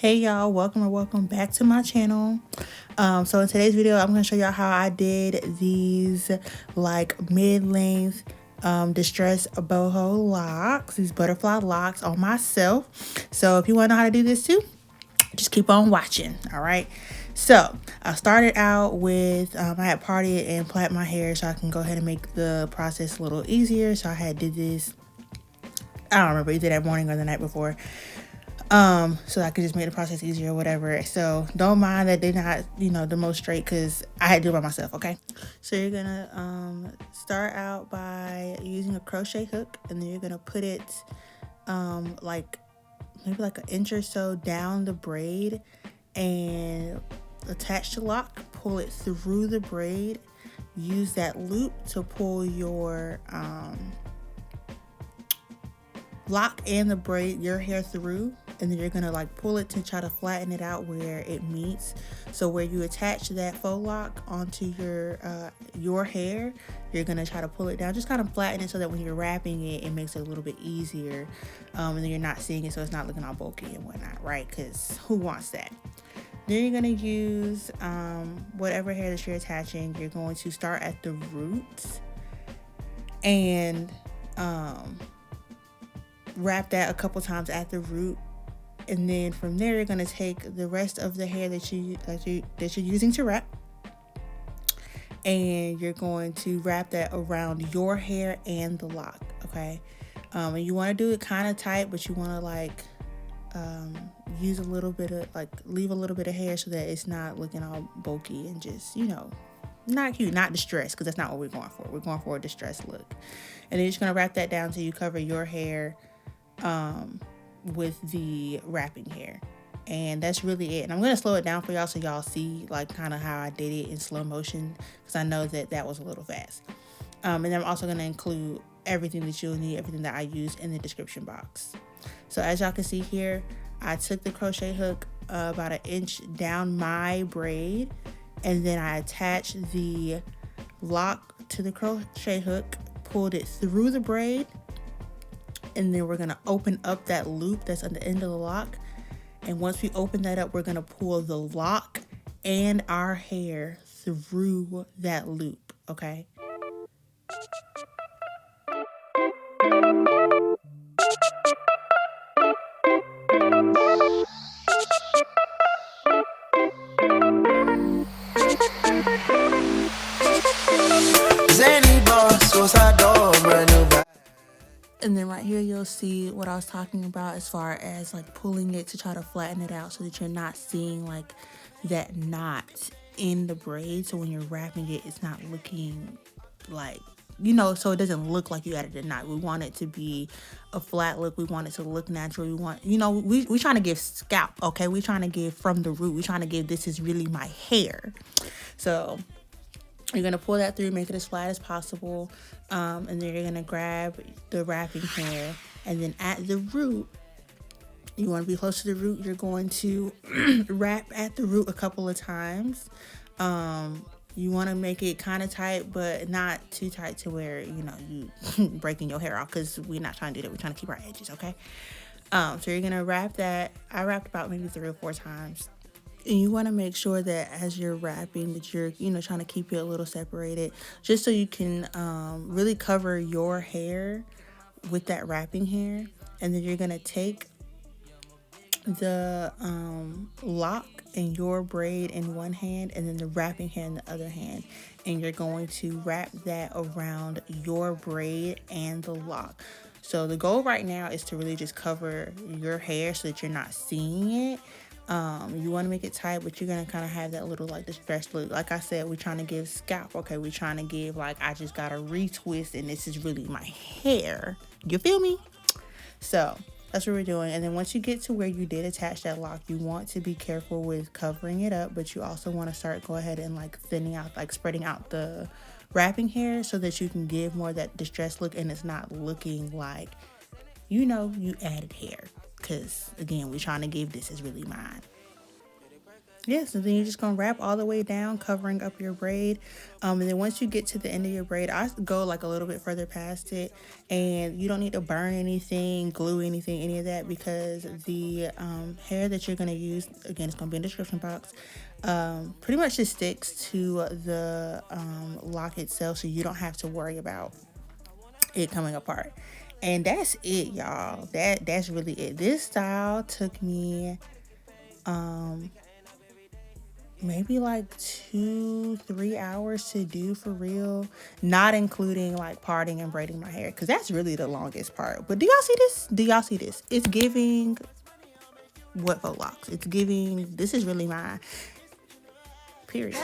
Hey y'all, welcome or welcome back to my channel. So in today's video, I'm going to show y'all how I did these like mid-length distress boho locks, these butterfly locks on myself. So if you want to know how to do this too, just keep on watching. All right. So I started out with I had parted and plait my hair so I can go ahead and make the process a little easier. So I did this, I don't remember, either that morning or the night before. So I could just make the process easier or whatever. So don't mind that they're not, the most straight, because I had to do it by myself, okay? So you're gonna start out by using a crochet hook, and then you're gonna put it like maybe like an inch or so down the braid and attach the lock, pull it through the braid, use that loop to pull your lock and the braid, your hair through, and then you're gonna like pull it to try to flatten it out where it meets. So where you attach that faux lock onto your hair, you're gonna try to pull it down, just kind of flatten it so that when you're wrapping it, it makes it a little bit easier, and then you're not seeing it, so it's not looking all bulky and whatnot, right? Because who wants that? Then you're gonna use whatever hair that you're attaching. You're going to start at the roots and wrap that a couple times at the root, and then from there you're going to take the rest of the hair that you're using to wrap, and you're going to wrap that around your hair and the lock, okay? And you want to do it kind of tight, but you want to like use a little bit of leave a little bit of hair so that it's not looking all bulky and just not cute, not distressed, because that's not what we're going for. We're going for a distressed look. And then you're just going to wrap that down till you cover your hair with the wrapping hair, and that's really it. And I'm going to slow it down for y'all so y'all see like kind of how I did it in slow motion, because I know that was a little fast. And then I'm also going to include everything that you'll need, everything that I use, in the description box. So as y'all can see here, I took the crochet hook about an inch down my braid, and then I attached the lock to the crochet hook, pulled it through the braid, and then we're going to open up that loop that's on the end of the lock. And once we open that up, we're going to pull the lock and our hair through that loop, okay? And then right here, you'll see what I was talking about as far as like pulling it to try to flatten it out so that you're not seeing like that knot in the braid. So when you're wrapping it, it's not looking like, so it doesn't look like you added a knot. We want it to be a flat look. We want it to look natural. We want, we trying to give scalp, okay? We trying to give from the root. We trying to give, this is really my hair. So you're going to pull that through, make it as flat as possible, and then you're going to grab the wrapping hair, and then at the root, you want to be close to the root. You're going to wrap at the root a couple of times. You want to make it kind of tight, but not too tight to where, you breaking your hair off, because we're not trying to do that. We're trying to keep our edges, okay? So you're going to wrap that. I wrapped about maybe 3 or 4 times. And you want to make sure that as you're wrapping that you're, trying to keep it a little separated, just so you can really cover your hair with that wrapping hair. And then you're going to take the lock and your braid in one hand, and then the wrapping hair in the other hand. And you're going to wrap that around your braid and the lock. So the goal right now is to really just cover your hair so that you're not seeing it. You want to make it tight, but you're going to kind of have that little like distressed look. Like I said, we're trying to give scalp, okay? We're trying to give like, I just got a retwist and this is really my hair. You feel me? So that's what we're doing. And then once you get to where you did attach that lock, you want to be careful with covering it up, but you also want to go ahead and like thinning out, like spreading out the wrapping hair so that you can give more of that distressed look, and it's not looking like, you added hair. Because again, we're trying to give, this is really mine. Yeah, so then you're just gonna wrap all the way down, covering up your braid. And then once you get to the end of your braid, I go like a little bit further past it, and you don't need to burn anything, glue anything, any of that, because the hair that you're gonna use, again, it's gonna be in the description box. Pretty much just sticks to the lock itself, so you don't have to worry about it coming apart. And that's it, y'all. That's really it. This style took me maybe like 2-3 hours to do, for real, not including like parting and braiding my hair, because that's really the longest part. But do y'all see this? Do y'all see this? It's giving what for locks. It's giving, this is really my period.